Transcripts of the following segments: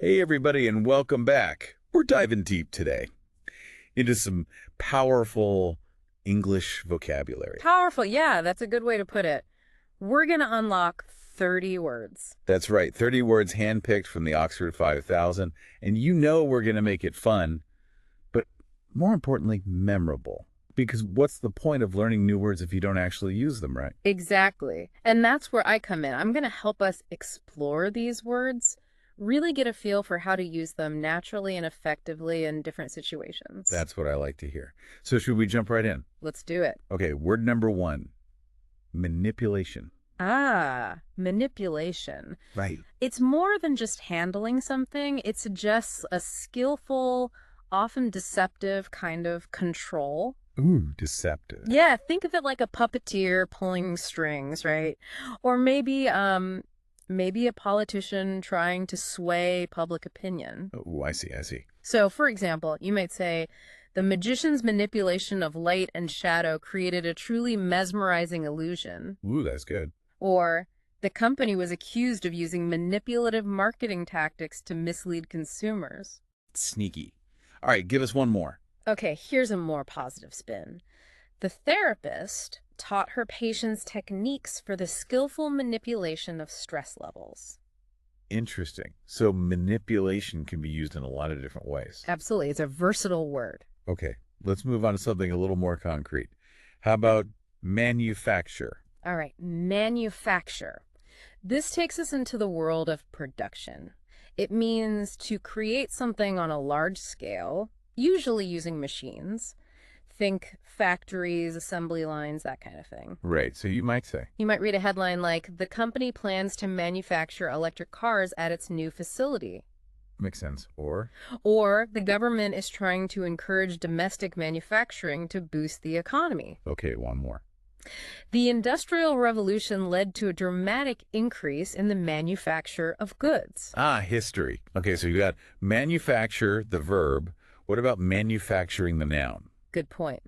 Hey, everybody, and welcome back. We're diving deep today into some powerful English vocabulary. Powerful, yeah, that's a good way to put it. We're going to unlock 30 words. That's right, 30 words handpicked from the Oxford 5000, and you know we're going to make it fun, but more importantly, memorable. Because what's the point of learning new words if you don't actually use them, right? Exactly. And that's where I come in. I'm going to help us explore these words, really get a feel for how to use them naturally and effectively in different situations. That's what I like to hear. So should we jump right in? Let's do it. Okay, word number 1, manipulation. Manipulation. Right. It's more than just handling something. It suggests a skillful, often deceptive kind of control. Ooh, deceptive. Yeah, think of it like a puppeteer pulling strings, right? Or maybe a politician trying to sway public opinion. Oh, I see. So, for example, you might say, the magician's manipulation of light and shadow created a truly mesmerizing illusion. Ooh, that's good. Or, the company was accused of using manipulative marketing tactics to mislead consumers. Sneaky. All right, give us one more. Okay, here's a more positive spin. The therapist taught her patients techniques for the skillful manipulation of stress levels. Interesting. So manipulation can be used in a lot of different ways. Absolutely. It's a versatile word. Okay, let's move on to something a little more concrete. How about manufacture? All right, manufacture. This takes us into the world of production. It means to create something on a large scale, usually using machines. Think factories, assembly lines, that kind of thing. Right, so you might say. You might read a headline like, the company plans to manufacture electric cars at its new facility. Makes sense. Or the government is trying to encourage domestic manufacturing to boost the economy. okay, one more. The Industrial Revolution led to a dramatic increase in the manufacture of goods. History. Okay, so you got manufacture, the verb. What about manufacturing, the noun? Good point.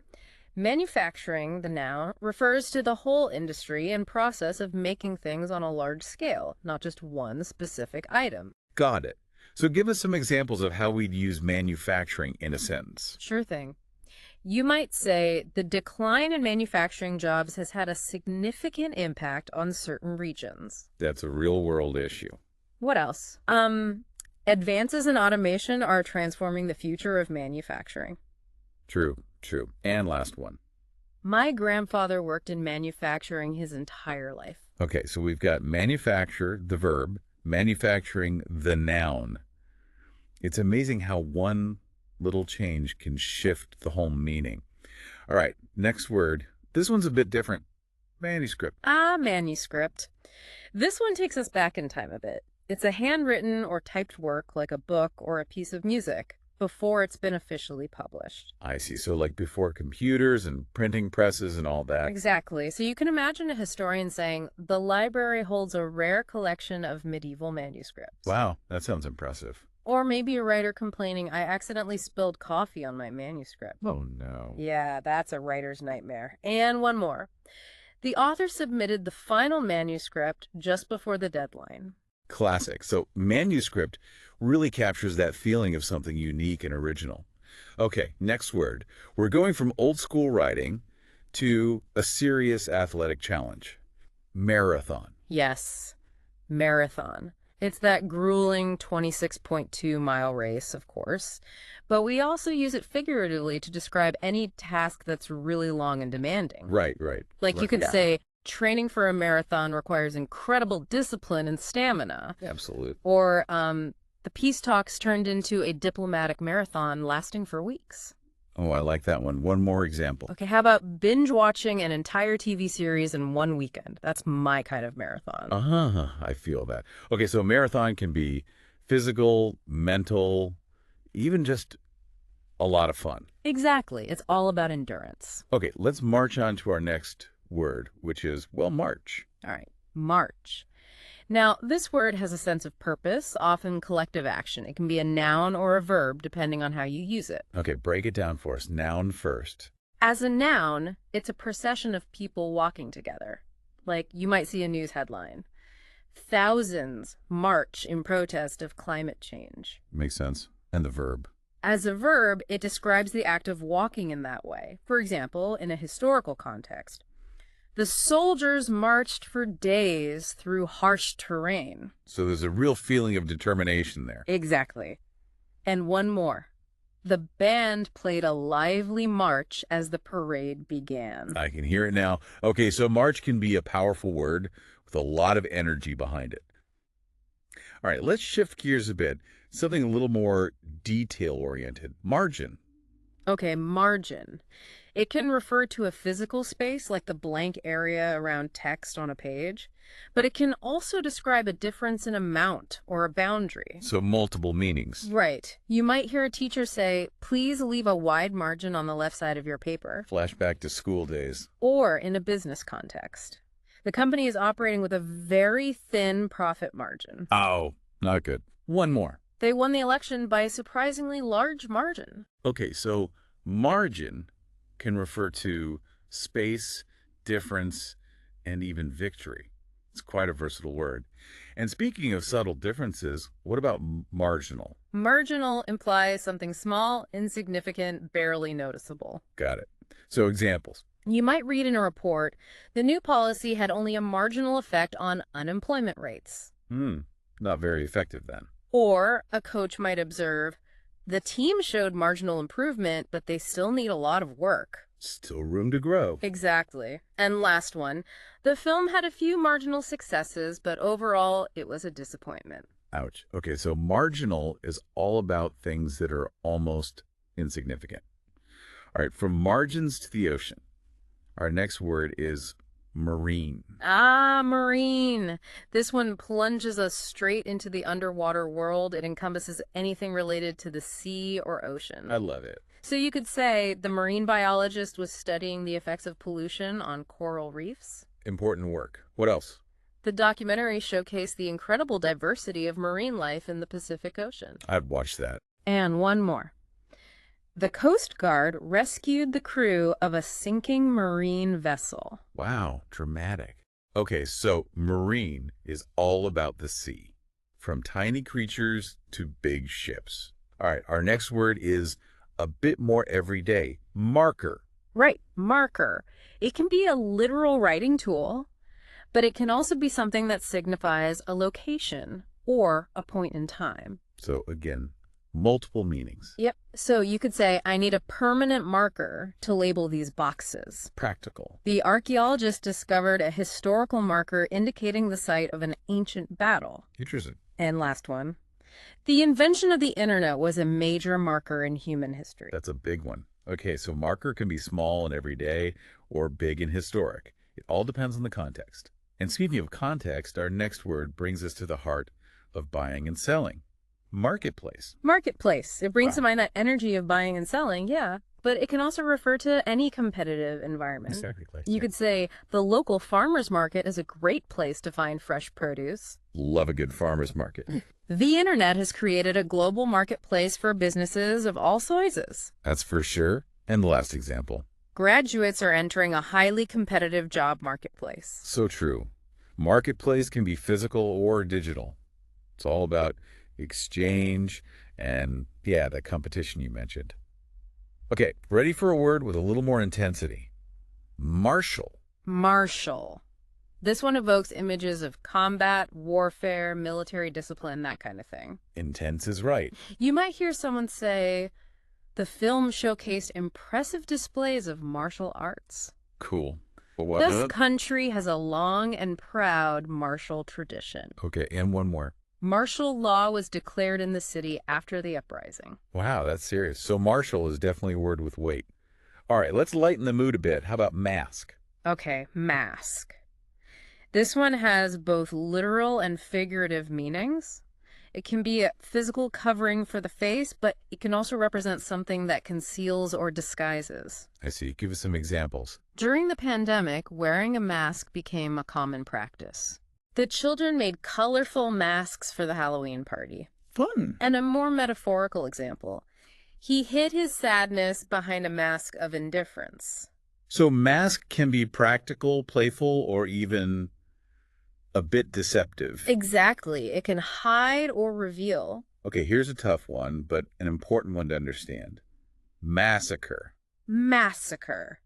Manufacturing, the noun, refers to the whole industry and process of making things on a large scale, not just one specific item. Got it. So give us some examples of how we'd use manufacturing in a sentence. Sure thing. You might say the decline in manufacturing jobs has had a significant impact on certain regions. That's a real-world issue. What else? Advances in automation are transforming the future of manufacturing. True. And last one. My grandfather worked in manufacturing his entire life. Okay, so we've got manufacture, the verb, manufacturing, the noun. It's amazing how one little change can shift the whole meaning. All right, next word. This one's a bit different. Manuscript. Manuscript. This one takes us back in time a bit. It's a handwritten or typed work like a book or a piece of music before it's been officially published. I see. So like before computers and printing presses and all that. Exactly. So you can imagine a historian saying, the library holds a rare collection of medieval manuscripts. Wow, that sounds impressive. Or maybe a writer complaining, I accidentally spilled coffee on my manuscript. Oh, no. Yeah, that's a writer's nightmare. And one more. The author submitted the final manuscript just before the deadline. Classic. So manuscript really captures that feeling of something unique and original. Okay, next word. We're going from old school writing to a serious athletic challenge. Marathon. Yes, marathon. It's that grueling 26.2-mile race, of course, but we also use it figuratively to describe any task that's really long and demanding. Right. Like you could say, training for a marathon requires incredible discipline and stamina. Absolutely. Or the peace talks turned into a diplomatic marathon lasting for weeks. Oh, I like that one. One more example. Okay, how about binge watching an entire TV series in one weekend? That's my kind of marathon. I feel that. Okay, so a marathon can be physical, mental, even just a lot of fun. Exactly. It's all about endurance. Okay, let's march on to our next word, which is, well, march. All right, march. Now, this word has a sense of purpose, often collective action. It can be a noun or a verb, depending on how you use it. Okay, break it down for us. Noun first. As a noun, it's a procession of people walking together. Like, you might see a news headline. Thousands march in protest of climate change. Makes sense. And the verb. As a verb, it describes the act of walking in that way. For example, in a historical context, the soldiers marched for days through harsh terrain. So there's a real feeling of determination there. Exactly. And one more. The band played a lively march as the parade began. I can hear it now. Okay, so march can be a powerful word with a lot of energy behind it. All right, let's shift gears a bit. Something a little more detail-oriented. Margin. Okay, margin. It can refer to a physical space like the blank area around text on a page, but it can also describe a difference in amount or a boundary. So multiple meanings. Right. You might hear a teacher say, please leave a wide margin on the left side of your paper. Flashback to school days. Or in a business context. The company is operating with a very thin profit margin. Oh, not good. One more. They won the election by a surprisingly large margin. Okay, so margin can refer to space, difference, and even victory. It's quite a versatile word. And speaking of subtle differences, what about marginal? Marginal implies something small, insignificant, barely noticeable. Got it. So examples. You might read in a report, the new policy had only a marginal effect on unemployment rates. Not very effective then. Or a coach might observe, the team showed marginal improvement, but they still need a lot of work. Still room to grow. Exactly. And last one, the film had a few marginal successes, but overall it was a disappointment. Ouch. Okay, so marginal is all about things that are almost insignificant. All right, from margins to the ocean. Our next word is marine. Ah, marine. This one plunges us straight into the underwater world. It encompasses anything related to the sea or ocean. I love it. So you could say the marine biologist was studying the effects of pollution on coral reefs. Important work. What else? The documentary showcased the incredible diversity of marine life in the Pacific Ocean. I'd watch that. And one more. The Coast Guard rescued the crew of a sinking marine vessel. Wow, dramatic. Okay, so marine is all about the sea, from tiny creatures to big ships. All right, our next word is a bit more everyday. Marker. Right, marker. It can be a literal writing tool, but it can also be something that signifies a location or a point in time. So again, multiple meanings. Yep. So you could say, I need a permanent marker to label these boxes. Practical. The archaeologist discovered a historical marker indicating the site of an ancient battle. Interesting. And last one. The invention of the internet was a major marker in human history. That's a big one. Okay, so marker can be small and everyday or big and historic. It all depends on the context. And speaking of context, our next word brings us to the heart of buying and selling. Marketplace. Marketplace. It brings to mind that energy of buying and selling, yeah. But it can also refer to any competitive environment. Exactly. You could say the local farmer's market is a great place to find fresh produce. Love a good farmer's market. The internet has created a global marketplace for businesses of all sizes. That's for sure. And the last example. Graduates are entering a highly competitive job marketplace. So true. Marketplace can be physical or digital. It's all about exchange and, yeah, the competition you mentioned. Okay, ready for a word with a little more intensity. Martial. Martial. This one evokes images of combat, warfare, military discipline, that kind of thing. Intense is right. You might hear someone say, the film showcased impressive displays of martial arts. Cool. But what? This country has a long and proud martial tradition. Okay, and one more. Martial law was declared in the city after the uprising. Wow, that's serious. So martial is definitely a word with weight. All right, let's lighten the mood a bit. How about mask? Okay, mask. This one has both literal and figurative meanings. It can be a physical covering for the face, but it can also represent something that conceals or disguises. I see. Give us some examples. During the pandemic, wearing a mask became a common practice. The children made colorful masks for the Halloween party. Fun. And a more metaphorical example, he hid his sadness behind a mask of indifference. So mask can be practical, playful, or even a bit deceptive. Exactly. It can hide or reveal. Okay, here's a tough one, but an important one to understand. Massacre. Massacre.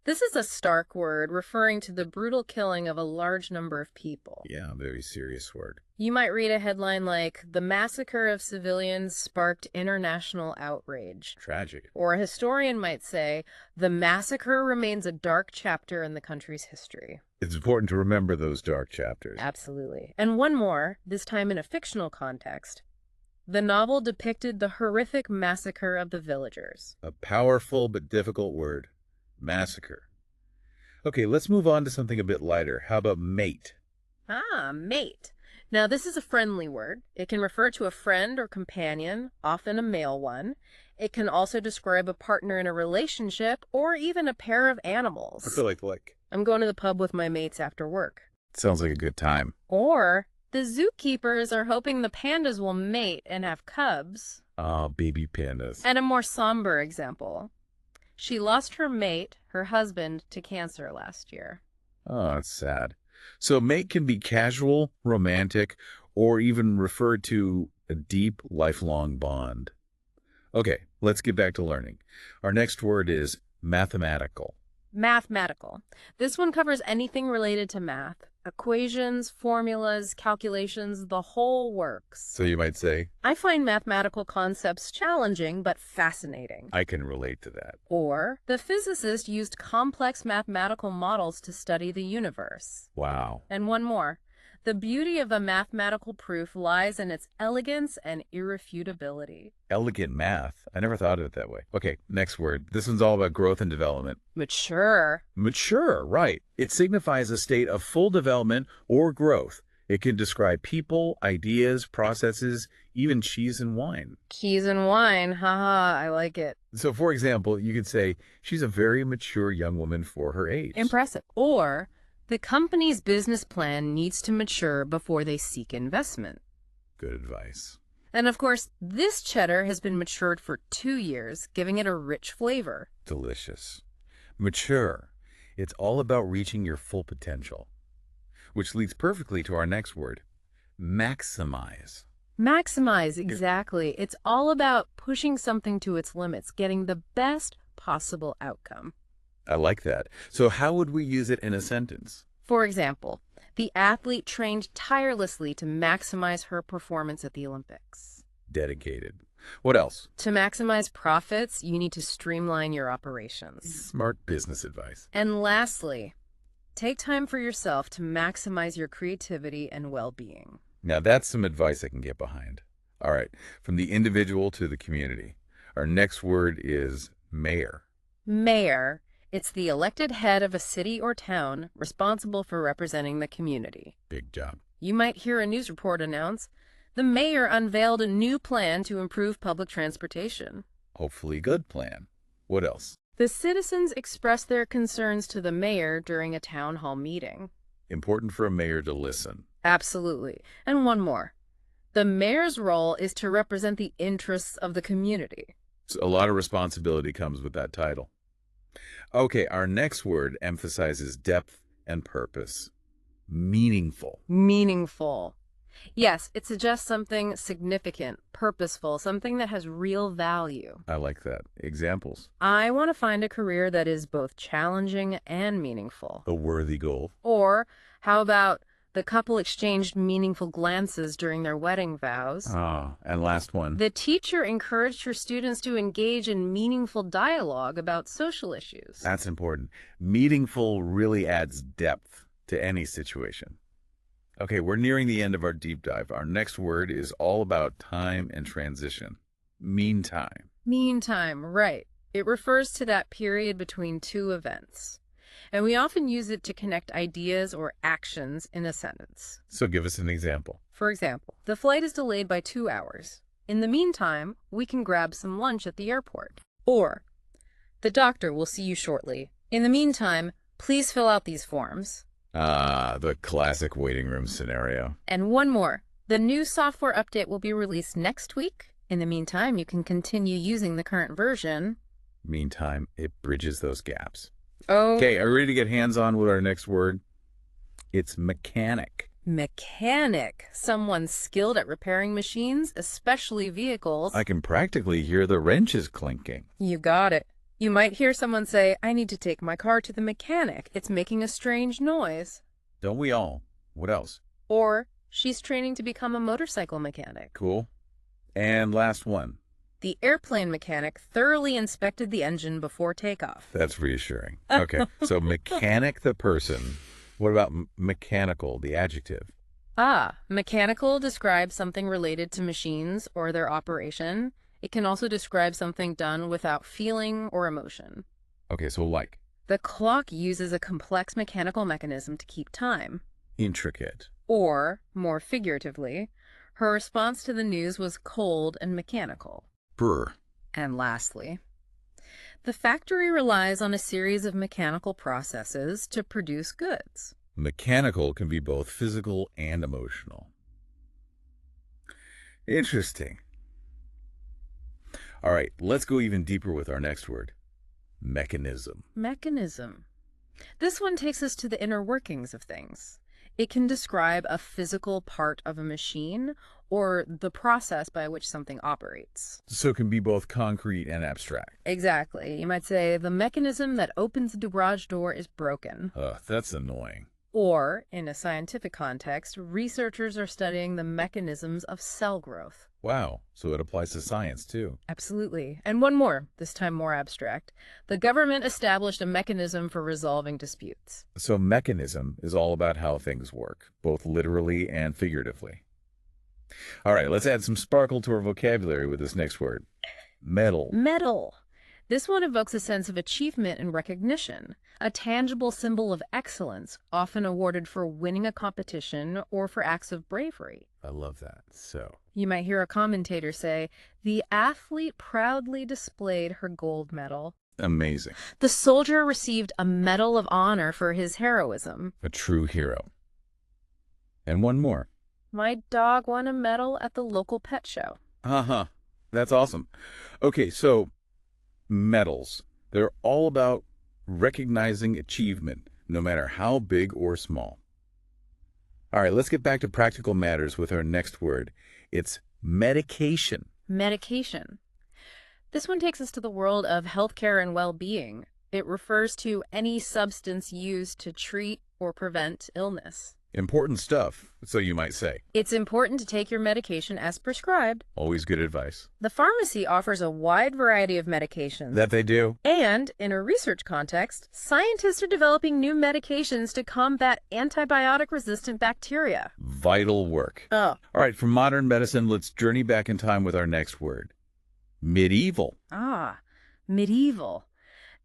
This is a stark word referring to the brutal killing of a large number of people. Yeah, very serious word. You might read a headline like, "The massacre of civilians sparked international outrage." Tragic. Or a historian might say, "The massacre remains a dark chapter in the country's history." It's important to remember those dark chapters. Absolutely. And one more, this time in a fictional context. The novel depicted the horrific massacre of the villagers. A powerful but difficult word. Massacre. Okay, let's move on to something a bit lighter. How about mate? Mate. Now, this is a friendly word. It can refer to a friend or companion, often a male one. It can also describe a partner in a relationship or even a pair of animals. I feel like I'm going to the pub with my mates after work. sounds like a good time. Or the zookeepers are hoping the pandas will mate and have cubs. Ah, baby pandas. And a more somber example. She lost her mate, her husband, to cancer last year. Oh, that's sad. So mate can be casual, romantic, or even referred to a deep, lifelong bond. Okay, let's get back to learning. Our next word is mathematical. Mathematical. This one covers anything related to math. Equations, formulas, calculations, the whole works. So you might say, I find mathematical concepts challenging but fascinating. I can relate to that. Or, the physicist used complex mathematical models to study the universe. Wow. And one more. The beauty of a mathematical proof lies in its elegance and irrefutability. Elegant math. I never thought of it that way. Okay, next word. This one's all about growth and development. Mature. Mature, right. It signifies a state of full development or growth. It can describe people, ideas, processes, even cheese and wine. Cheese and wine. Haha, I like it. So, for example, you could say, she's a very mature young woman for her age. Impressive. Or, the company's business plan needs to mature before they seek investment. Good advice. And of course, this cheddar has been matured for 2 years, giving it a rich flavor. Delicious. Mature. It's all about reaching your full potential. Which leads perfectly to our next word, maximize. Maximize, exactly. It's all about pushing something to its limits, getting the best possible outcome. I like that. So how would we use it in a sentence? For example, the athlete trained tirelessly to maximize her performance at the Olympics. Dedicated. What else? To maximize profits, you need to streamline your operations. Smart business advice. And lastly, take time for yourself to maximize your creativity and well-being. Now that's some advice I can get behind. All right, from the individual to the community. Our next word is mayor. Mayor. It's the elected head of a city or town responsible for representing the community. Big job. You might hear a news report announce, the mayor unveiled a new plan to improve public transportation. Hopefully good plan. What else? The citizens expressed their concerns to the mayor during a town hall meeting. Important for a mayor to listen. Absolutely. And one more. The mayor's role is to represent the interests of the community. So a lot of responsibility comes with that title. Okay, our next word emphasizes depth and purpose. Meaningful. Meaningful. Yes, it suggests something significant, purposeful, something that has real value. I like that. Examples. I want to find a career that is both challenging and meaningful. A worthy goal. Or, how about the couple exchanged meaningful glances during their wedding vows? And last one. The teacher encouraged her students to engage in meaningful dialogue about social issues. That's important. Meaningful really adds depth to any situation. Okay, we're nearing the end of our deep dive. Our next word is all about time and transition. Meantime. Meantime, right. It refers to that period between two events. And we often use it to connect ideas or actions in a sentence. So give us an example. For example, the flight is delayed by 2 hours. In the meantime, we can grab some lunch at the airport. Or, the doctor will see you shortly. In the meantime, please fill out these forms. The classic waiting room scenario. And one more. The new software update will be released next week. In the meantime, you can continue using the current version. Meantime, it bridges those gaps. Oh. Okay, are you ready to get hands-on with our next word? It's mechanic. Mechanic. Someone skilled at repairing machines, especially vehicles. I can practically hear the wrenches clinking. You got it. You might hear someone say, I need to take my car to the mechanic. It's making a strange noise. Don't we all? What else? Or, she's training to become a motorcycle mechanic. Cool. And last one. The airplane mechanic thoroughly inspected the engine before takeoff. That's reassuring. Okay, so mechanic, the person. What about mechanical, the adjective? Mechanical describes something related to machines or their operation. It can also describe something done without feeling or emotion. Okay, so like? The clock uses a complex mechanical mechanism to keep time. Intricate. Or, more figuratively, her response to the news was cold and mechanical. Brr. And lastly, the factory relies on a series of mechanical processes to produce goods. Mechanical can be both physical and emotional. Interesting. All right, let's go even deeper with our next word. Mechanism. Mechanism. This one takes us to the inner workings of things. It can describe a physical part of a machine or the process by which something operates. So it can be both concrete and abstract. Exactly. You might say, the mechanism that opens the garage door is broken. That's annoying. Or, in a scientific context, researchers are studying the mechanisms of cell growth. Wow, so it applies to science too. Absolutely. And one more, this time more abstract. The government established a mechanism for resolving disputes. So mechanism is all about how things work, both literally and figuratively. All right, let's add some sparkle to our vocabulary with this next word. Medal. Medal. This one evokes a sense of achievement and recognition, a tangible symbol of excellence, often awarded for winning a competition or for acts of bravery. I love that. So, you might hear a commentator say, the athlete proudly displayed her gold medal. Amazing. The soldier received a Medal of Honor for his heroism. A true hero. And one more. My dog won a medal at the local pet show. That's awesome. Okay, so medals. They're all about recognizing achievement, no matter how big or small. All right, let's get back to practical matters with our next word. It's medication. Medication. This one takes us to the world of healthcare and well-being. It refers to any substance used to treat or prevent illness. Important stuff, so you might say. It's important to take your medication as prescribed. Always good advice. The pharmacy offers a wide variety of medications. That they do. And, in a research context, scientists are developing new medications to combat antibiotic-resistant bacteria. Vital work. Oh. All right, from modern medicine, let's journey back in time with our next word. Medieval. Medieval.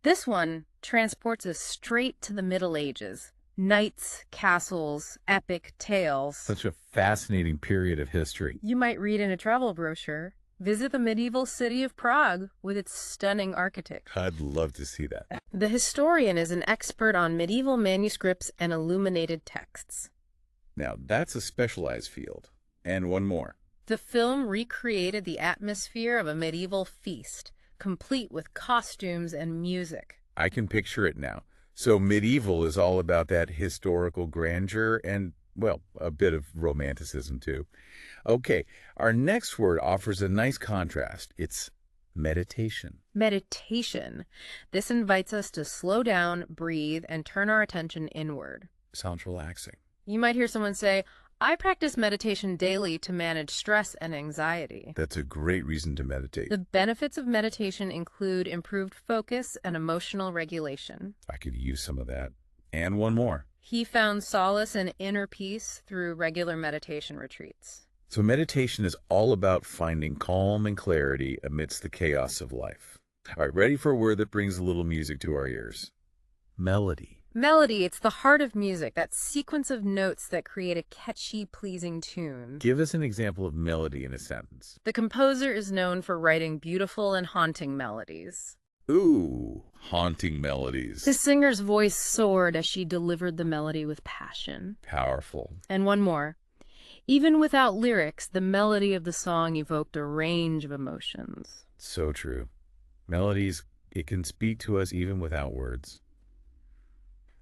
This one transports us straight to the Middle Ages. Knights, castles, epic tales. Such a fascinating period of history. You might read in a travel brochure. Visit the medieval city of Prague with its stunning architecture. I'd love to see that. The historian is an expert on medieval manuscripts and illuminated texts. Now, that's a specialized field. And one more. The film recreated the atmosphere of a medieval feast, complete with costumes and music. I can picture it now. So medieval is all about that historical grandeur and, well, a bit of romanticism too. Okay, our next word offers a nice contrast. It's meditation. Meditation. This invites us to slow down, breathe, and turn our attention inward. Sounds relaxing. You might hear someone say, I practice meditation daily to manage stress and anxiety. That's a great reason to meditate. The benefits of meditation include improved focus and emotional regulation. I could use some of that. And one more. He found solace and inner peace through regular meditation retreats. So meditation is all about finding calm and clarity amidst the chaos of life. All right, ready for a word that brings a little music to our ears? Melody. Melody, it's the heart of music, that sequence of notes that create a catchy, pleasing tune. Give us an example of melody in a sentence. The composer is known for writing beautiful and haunting melodies. Ooh, haunting melodies. The singer's voice soared as she delivered the melody with passion. Powerful. And one more. Even without lyrics, the melody of the song evoked a range of emotions. So true. Melodies, it can speak to us even without words.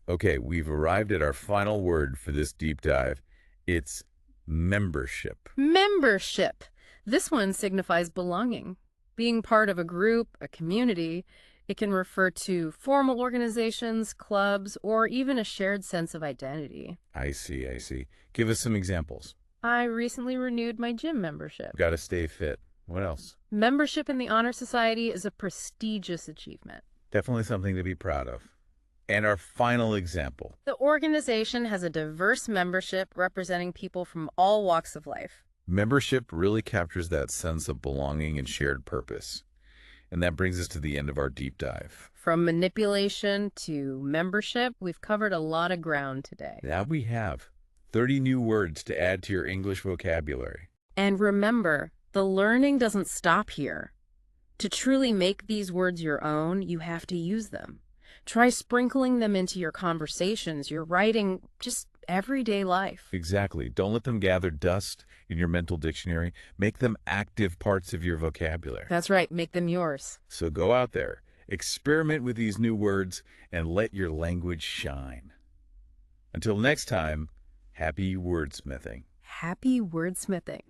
Okay, we've arrived at our final word for this deep dive. It's membership. Membership. This one signifies belonging, being part of a group, a community. It can refer to formal organizations, clubs, or even a shared sense of identity. I see, I see. Give us some examples. I recently renewed my gym membership. Gotta stay fit. What else? Membership in the Honor Society is a prestigious achievement. Definitely something to be proud of. And our final example. The organization has a diverse membership representing people from all walks of life. Membership really captures that sense of belonging and shared purpose. And that brings us to the end of our deep dive. From manipulation to membership, we've covered a lot of ground today. Now we have 30 new words to add to your English vocabulary. And remember, the learning doesn't stop here. To truly make these words your own, you have to use them. Try sprinkling them into your conversations, your writing, just everyday life. Exactly. Don't let them gather dust in your mental dictionary. Make them active parts of your vocabulary. That's right. Make them yours. So go out there, experiment with these new words, and let your language shine. Until next time, happy wordsmithing. Happy wordsmithing.